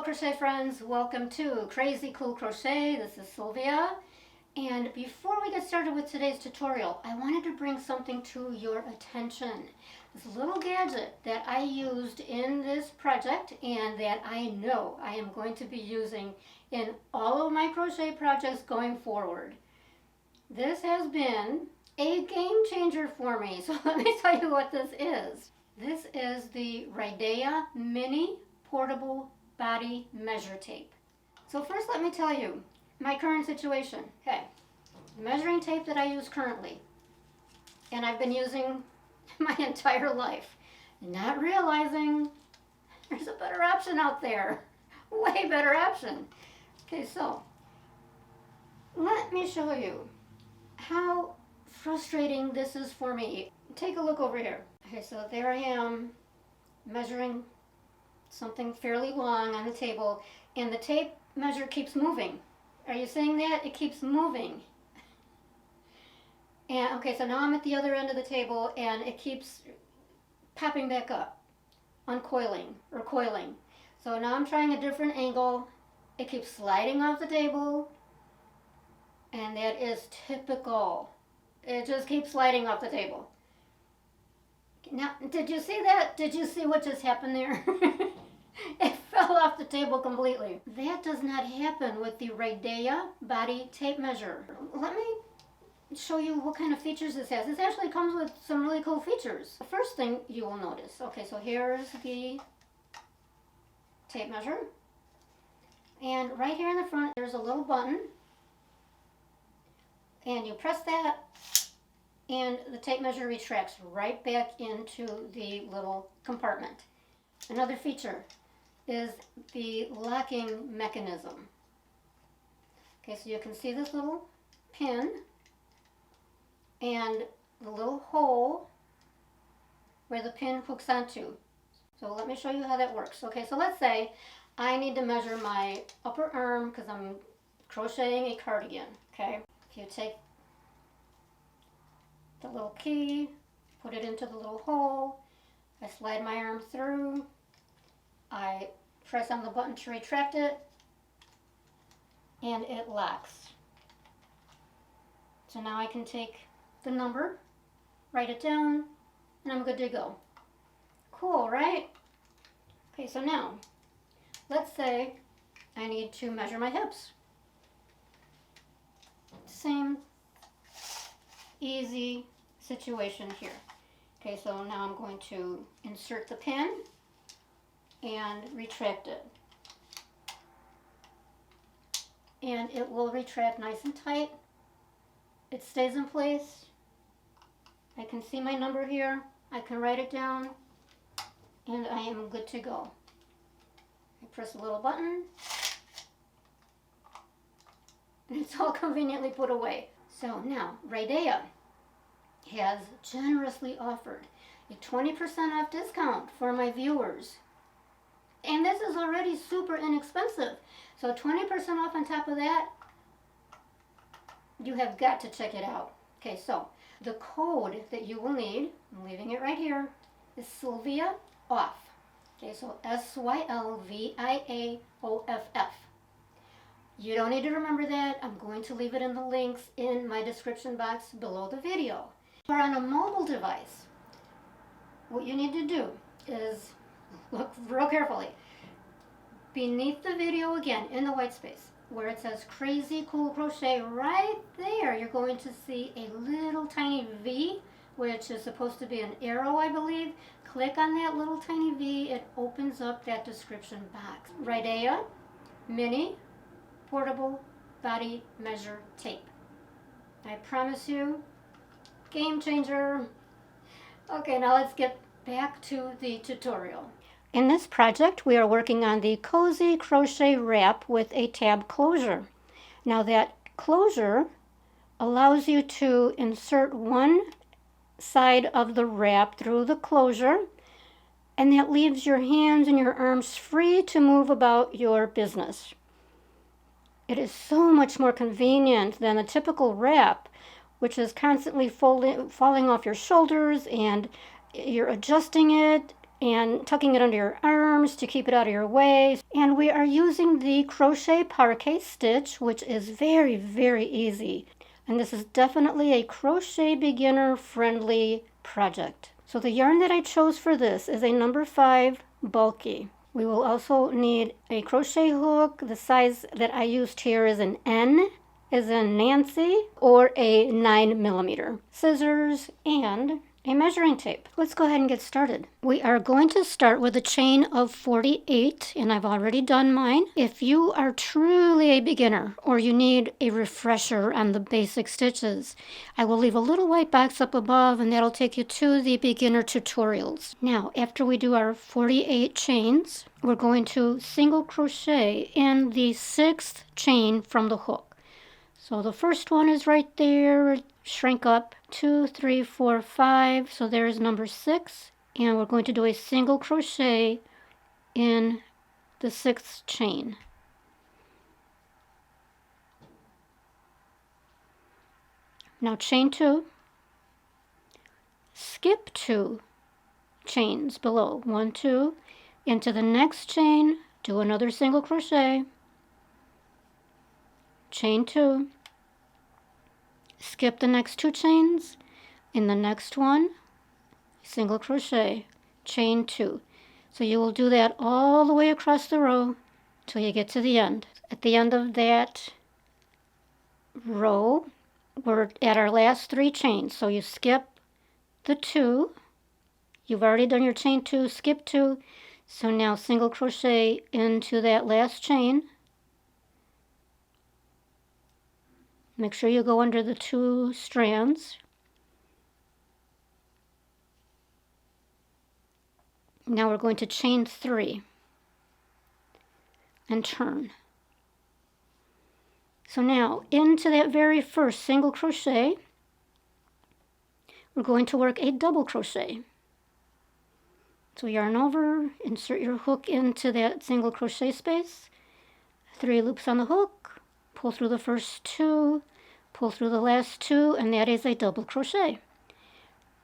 Hello crochet friends, welcome to Crazy Cool Crochet. This is Sylvia, and before we get started with today's tutorial, I wanted to bring something to your attention. This little gadget that I used in this project and that I know I am going to be using in all of my crochet projects going forward. This has been a game changer for me, so let me tell you what this is. This is the REIDEA Mini Portable Body Measure Tape. So first let me tell you my current situation. Okay, the measuring tape that I use currently, and I've been using my entire life, not realizing there's a better option out there. Way better option. Okay, so let me show you how frustrating this is for me. Take a look over here. Okay, so there I am measuring something fairly long on the table, and the tape measure keeps moving. Are you seeing that? It keeps moving. And okay, so now I'm at the other end of the table and it keeps popping back up, uncoiling or coiling. So now I'm trying a different angle. It keeps sliding off the table, and that is typical. It just keeps sliding off the table. Now, did you see that? Did you see what just happened there? It fell off the table completely. That does not happen with the REIDEA body tape measure. Let me show you what kind of features this has. This actually comes with some really cool features. The first thing you will notice, okay, so here's the tape measure. And right here in the front, there's a little button. And you press that, and the tape measure retracts right back into the little compartment. Another feature is the locking mechanism. Okay, so you can see this little pin and the little hole where the pin hooks onto. So let me show you how that works. Okay, so let's say I need to measure my upper arm because I'm crocheting a cardigan. Okay, if you take the little key, put it into the little hole, I slide my arm through, I press on the button to retract it, and it locks. So now I can take the number, write it down, and I'm good to go. Cool, right? Okay, so now, let's say I need to measure my hips. Same easy situation here. Okay, so now I'm going to insert the pin and retract it. And it will retract nice and tight. It stays in place. I can see my number here. I can write it down, and I am good to go. I press a little button, and it's all conveniently put away. So now, REIDEA has generously offered a 20% off discount for my viewers. And this is already super inexpensive. So 20% off on top of that, you have got to check it out. Okay, so the code that you will need, I'm leaving it right here, is Sylvia Off. Okay, so SYLVIAOFF. You don't need to remember that. I'm going to leave it in the links in my description box below the video. If you're on a mobile device, what you need to do is look real carefully. Beneath the video again, in the white space, where it says Crazy Cool Crochet, right there, you're going to see a little tiny V, which is supposed to be an arrow, I believe. Click on that little tiny V. It opens up that description box. REIDEA Mini Portable Body Measure Tape. I promise you, game changer. Okay, now let's get back to the tutorial. In this project, we are working on the Cozy Crochet Wrap with a tab closure. Now that closure allows you to insert one side of the wrap through the closure, and that leaves your hands and your arms free to move about your business. It is so much more convenient than a typical wrap, which is constantly falling off your shoulders, and you're adjusting it and tucking it under your arms to keep it out of your way. And we are using the crochet parquet stitch, which is very, very easy. And this is definitely a crochet beginner friendly project. So the yarn that I chose for this is a number 5 bulky. We will also need a crochet hook. The size that I used here is an N, as in Nancy, or a 9mm. Scissors and a measuring tape. Let's go ahead and get started. We are going to start with a chain of 48, and I've already done mine. If you are truly a beginner or you need a refresher on the basic stitches, I will leave a little white box up above, and that'll take you to the beginner tutorials. Now, after we do our 48 chains, we're going to single crochet in the 6th chain from the hook. So the first one is right there, shrink up, 2, 3, 4, 5, so there's number 6, and we're going to do a single crochet in the 6th chain. Now chain 2, skip 2 chains below, 1, 2, into the next chain, do another single crochet, chain 2, skip the next 2 chains, in the next one, single crochet, chain 2. So you will do that all the way across the row till you get to the end. At the end of that row, we're at our last 3 chains. So you skip the 2, you've already done your chain 2, skip 2, so now single crochet into that last chain. Make sure you go under the 2 strands. Now we're going to chain 3 and turn. So now into that very first single crochet, we're going to work a double crochet. So yarn over, insert your hook into that single crochet space, 3 loops on the hook, pull through the first 2, pull through the last 2, and that is a double crochet.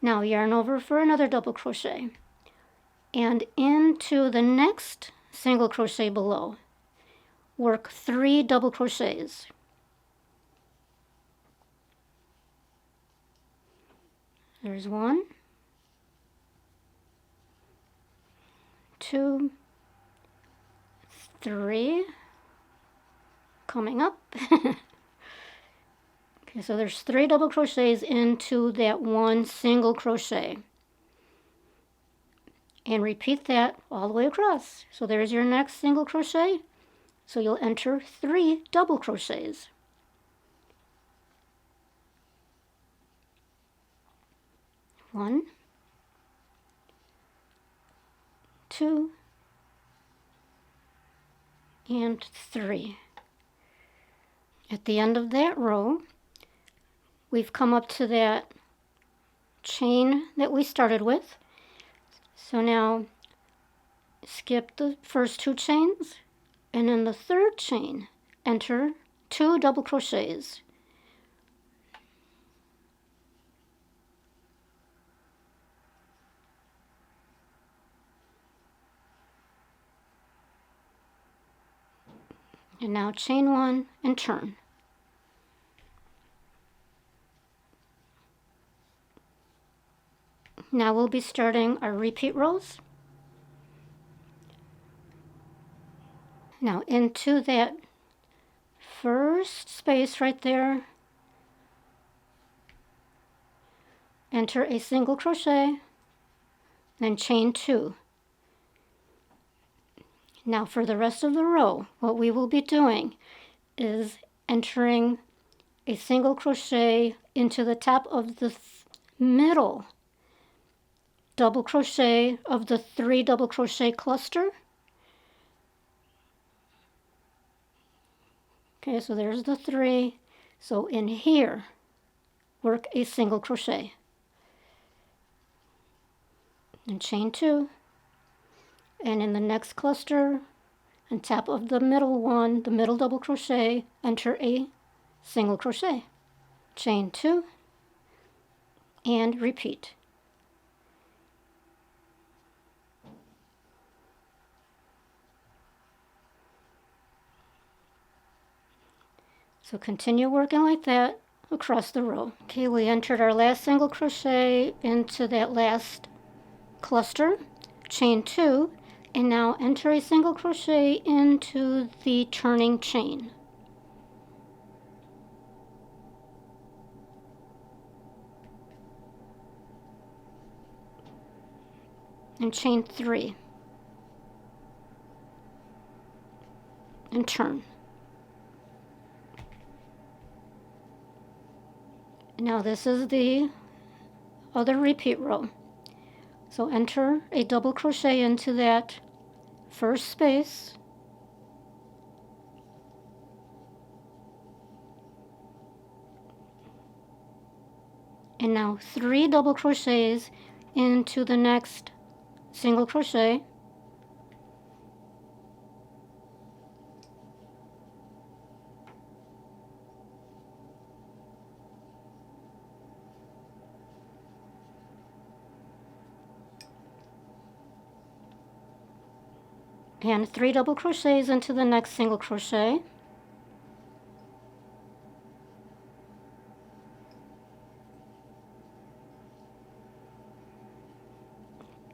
Now yarn over for another double crochet and into the next single crochet below, work 3 double crochets. There's 1, 2, 3, coming up. Okay, so there's 3 double crochets into that 1 single crochet. And repeat that all the way across. So there's your next single crochet. So you'll enter 3 double crochets. 1, 2, and 3. At the end of that row, we've come up to that chain that we started with. So now skip the first 2 chains, and in the 3rd chain, enter 2 double crochets. And now chain 1 and turn. Now we'll be starting our repeat rows. Now into that first space right there, enter a single crochet, then chain 2. Now for the rest of the row, what we will be doing is entering a single crochet into the top of the middle double crochet of the 3 double crochet cluster. Okay, so there's the 3. So in here, work a single crochet. And chain 2. And in the next cluster, on top of the middle one, the middle double crochet, enter a single crochet. Chain 2, and repeat. So continue working like that across the row. Okay, we entered our last single crochet into that last cluster, chain 2, and now enter a single crochet into the turning chain. And chain 3 and turn. Now this is the other repeat row. So enter a double crochet into that first space, and now 3 double crochets into the next single crochet, and 3 double crochets into the next single crochet,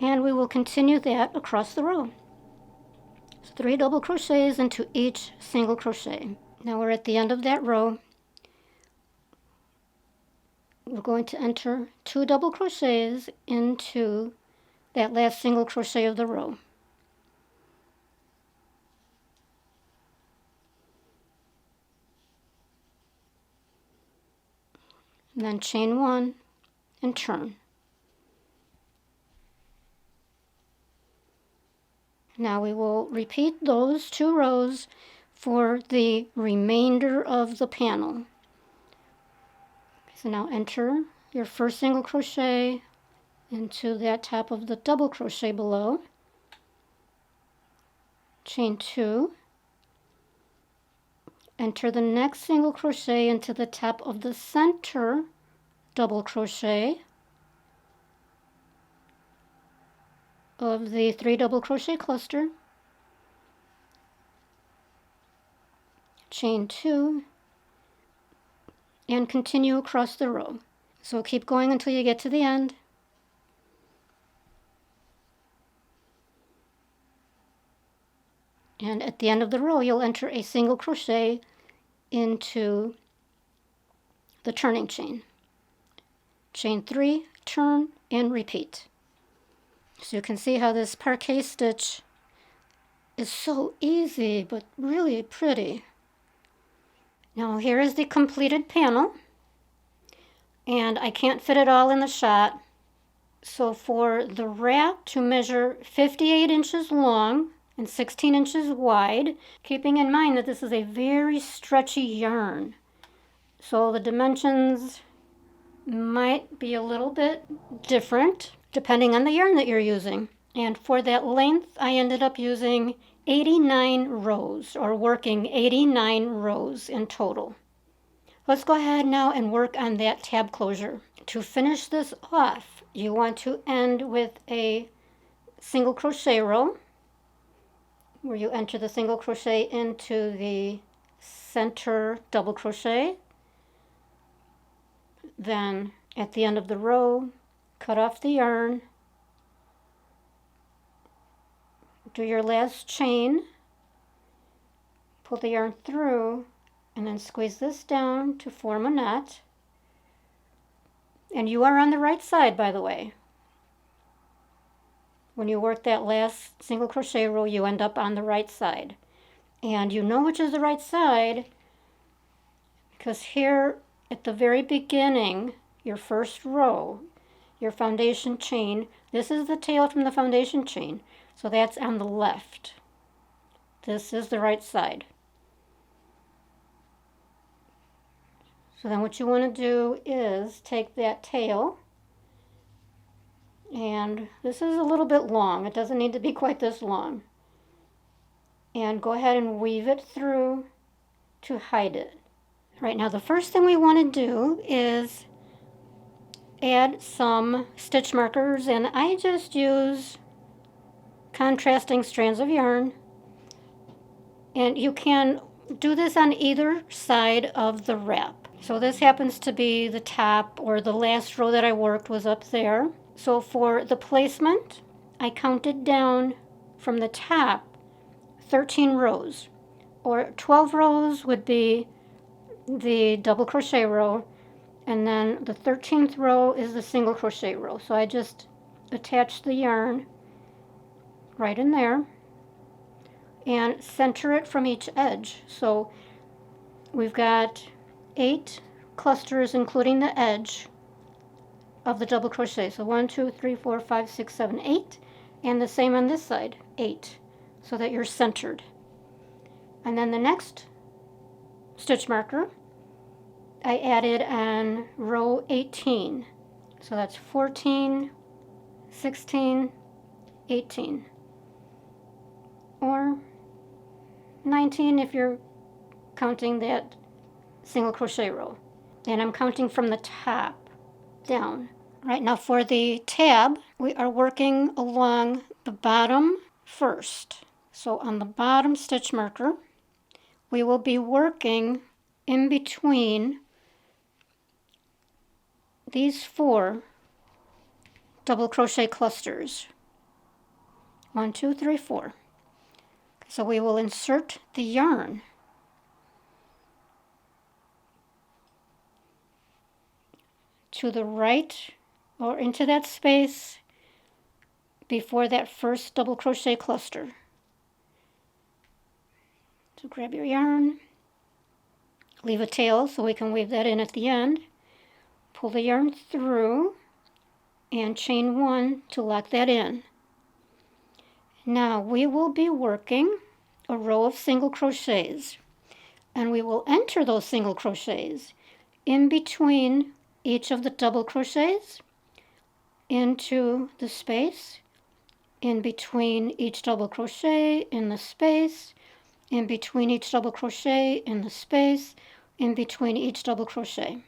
and we will continue that across the row. So 3 double crochets into each single crochet. Now we're at the end of that row. We're going to enter 2 double crochets into that last single crochet of the row. And then chain 1 and turn. Now we will repeat those 2 rows for the remainder of the panel. So now enter your first single crochet into that top of the double crochet below, chain 2, enter the next single crochet into the top of the center double crochet of the 3 double crochet cluster, chain 2, and continue across the row. So keep going until you get to the end. And at the end of the row, you'll enter a single crochet into the turning chain. Chain 3, turn, and repeat. So you can see how this parquet stitch is so easy, but really pretty. Now here is the completed panel, and I can't fit it all in the shot. So for the wrap to measure 58 inches long and 16 inches wide, keeping in mind that this is a very stretchy yarn. So the dimensions might be a little bit different depending on the yarn that you're using. And for that length, I ended up using 89 rows, or working 89 rows in total. Let's go ahead now and work on that tab closure. To finish this off, you want to end with a single crochet row, where you enter the single crochet into the center double crochet. Then at the end of the row, cut off the yarn, do your last chain, pull the yarn through, and then squeeze this down to form a knot. And you are on the right side, by the way. When you work that last single crochet row, you end up on the right side. And you know which is the right side because here at the very beginning, your first row, your foundation chain, this is the tail from the foundation chain. So that's on the left. This is the right side. So then what you want to do is take that tail, and this is a little bit long. It doesn't need to be quite this long. And go ahead and weave it through to hide it. Right, now the first thing we want to do is add some stitch markers, and I just use contrasting strands of yarn. And you can do this on either side of the wrap. So this happens to be the top, or the last row that I worked was up there. So for the placement, I counted down from the top 13 rows, or 12 rows would be the double crochet row, and then the 13th row is the single crochet row. So I just attach the yarn right in there and center it from each edge. So we've got 8 clusters including the edge of the double crochet. So 1, 2, 3, 4, 5, 6, 7, 8, and the same on this side, 8, so that you're centered. And then the next stitch marker I added on row 18. So that's 14, 16, 18, or 19 if you're counting that single crochet row. And I'm counting from the top down. Right now for the tab, we are working along the bottom first. So on the bottom stitch marker, we will be working in between these 4 double crochet clusters. 1, 2, 3, 4. So we will insert the yarn to the right, or into that space before that first double crochet cluster. So grab your yarn, leave a tail so we can weave that in at the end, pull the yarn through, and chain 1 to lock that in. Now we will be working a row of single crochets, and we will enter those single crochets in between each of the double crochets into the space, in between each double crochet in the space, in between each double crochet in the space, in between each double crochet.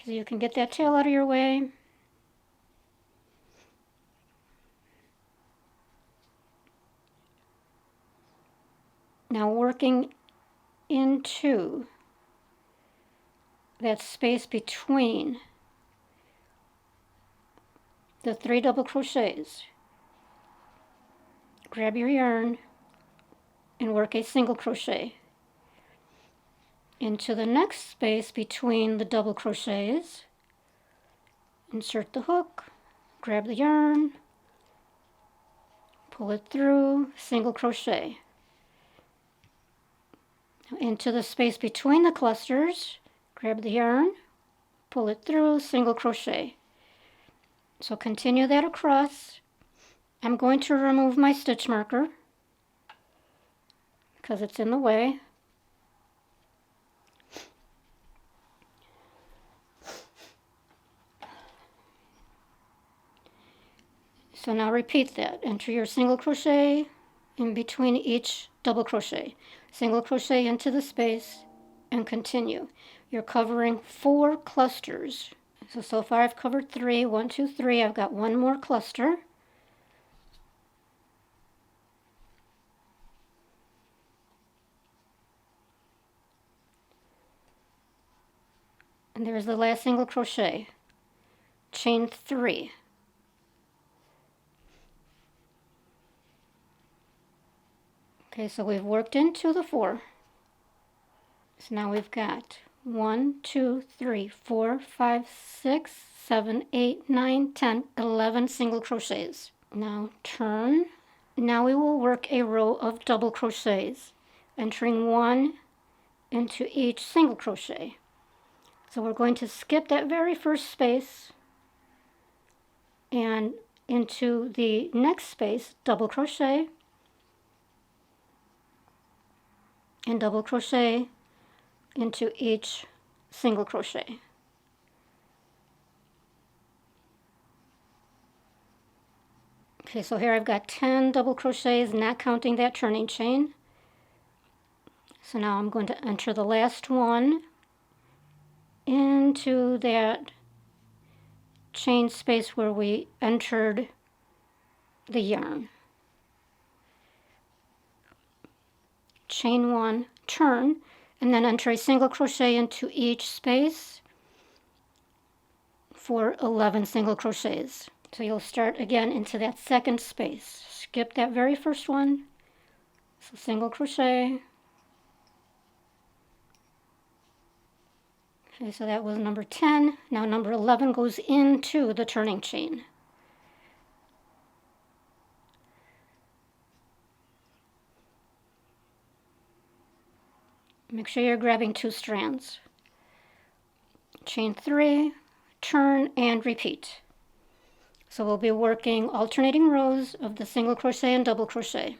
So you can get that tail out of your way. Now working into that space between the 3 double crochets, grab your yarn and work a single crochet into the next space between the double crochets. Insert the hook, grab the yarn, pull it through, single crochet. Into the space between the clusters, grab the yarn, pull it through, single crochet. So continue that across. I'm going to remove my stitch marker because it's in the way. So now repeat that. Enter your single crochet in between each double crochet. Single crochet into the space and continue. You're covering 4 clusters. So far I've covered 3. 1, 2, 3. I've got 1 more cluster. And there's the last single crochet. Chain 3. Okay, so we've worked into the 4. So now we've got 1, 2, 3, 4, 5, 6, 7, 8, 9, 10, 11 single crochets. Now turn. Now we will work a row of double crochets, entering 1 into each single crochet. So we're going to skip that very first space and into the next space, double crochet, and double crochet into each single crochet. Okay, so here I've got 10 double crochets, not counting that turning chain. So now I'm going to enter the last one into that chain space where we entered the yarn. chain 1, turn, and then enter a single crochet into each space for 11 single crochets. So you'll start again into that second space. Skip that very first one. So single crochet. Okay, so that was number 10. Now number 11 goes into the turning chain. Make sure you're grabbing 2 strands. Chain 3, turn, and repeat. So we'll be working alternating rows of the single crochet and double crochet.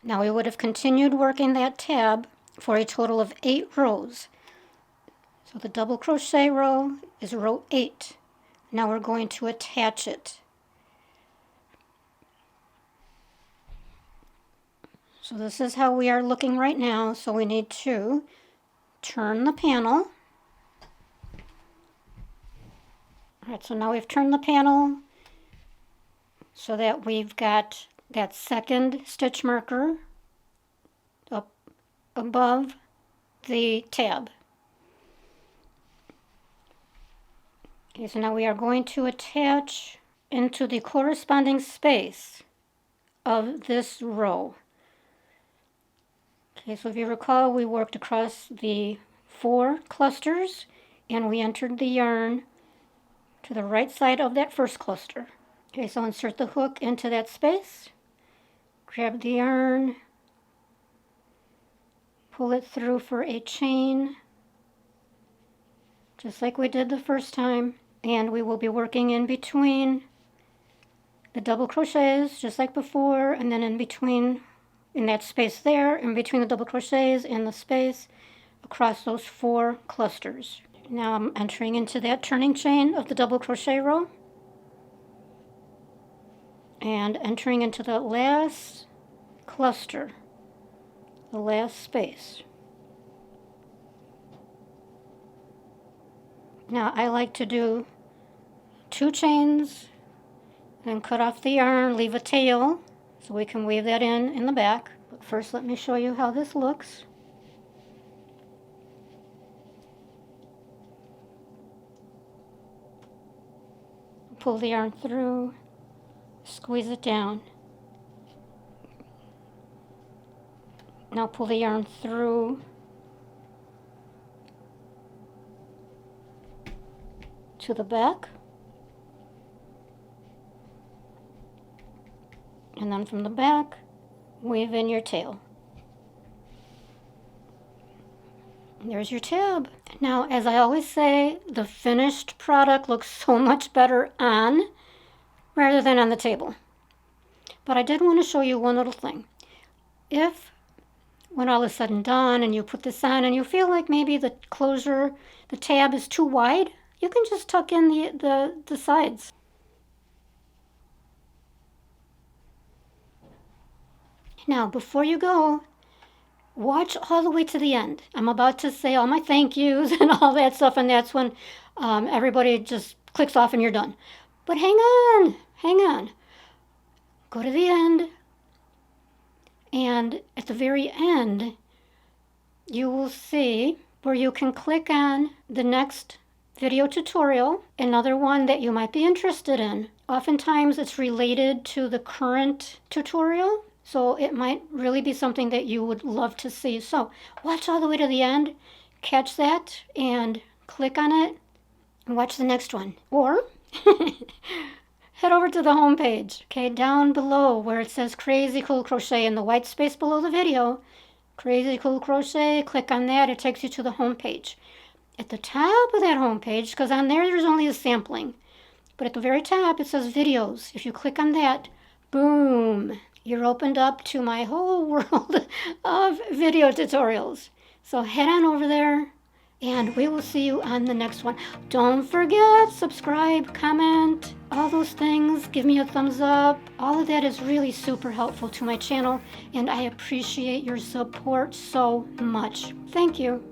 Now we would have continued working that tab for a total of 8 rows. So the double crochet row is row 8. Now we're going to attach it. So this is how we are looking right now. So we need to turn the panel. All right, so now we've turned the panel so that we've got that second stitch marker up above the tab. Okay, so now we are going to attach into the corresponding space of this row. Okay, so if you recall, we worked across the 4 clusters and we entered the yarn to the right side of that first cluster. Okay, so insert the hook into that space, grab the yarn, pull it through for a chain, just like we did the first time, and we will be working in between the double crochets, just like before, and then in between, in that space there, in between the double crochets and the space across those 4 clusters. Now I'm entering into that turning chain of the double crochet row and entering into the last cluster, the last space. Now I like to do 2 chains, then cut off the yarn, leave a tail so we can weave that in the back. But first let me show you how this looks. Pull the yarn through, squeeze it down. Now pull the yarn through to the back, and then from the back weave in your tail. There's your tab. Now, as I always say, the finished product looks so much better on rather than on the table. But I did want to show you one little thing. If, when all is said and done, and you put this on and you feel like maybe the closure, the tab is too wide, you can just tuck in the sides. Now, before you go, watch all the way to the end. I'm about to say all my thank yous and all that stuff, and that's when everybody just clicks off and you're done. But hang on, hang on. Go to the end, and at the very end, you will see where you can click on the next video tutorial, another one that you might be interested in. Oftentimes it's related to the current tutorial, so it might really be something that you would love to see. So watch all the way to the end, catch that, and click on it, and watch the next one. Or head over to the home page, okay, down below where it says Crazy Cool Crochet in the white space below the video. Crazy Cool Crochet, click on that, it takes you to the home page. At the top of that home page, because on there's only a sampling, but at the very top it says videos. If you click on that, boom, you're opened up to my whole world of video tutorials. So head on over there, and we will see you on the next one. Don't forget, subscribe, comment, all those things. Give me a thumbs up. All of that is really super helpful to my channel, and I appreciate your support so much. Thank you.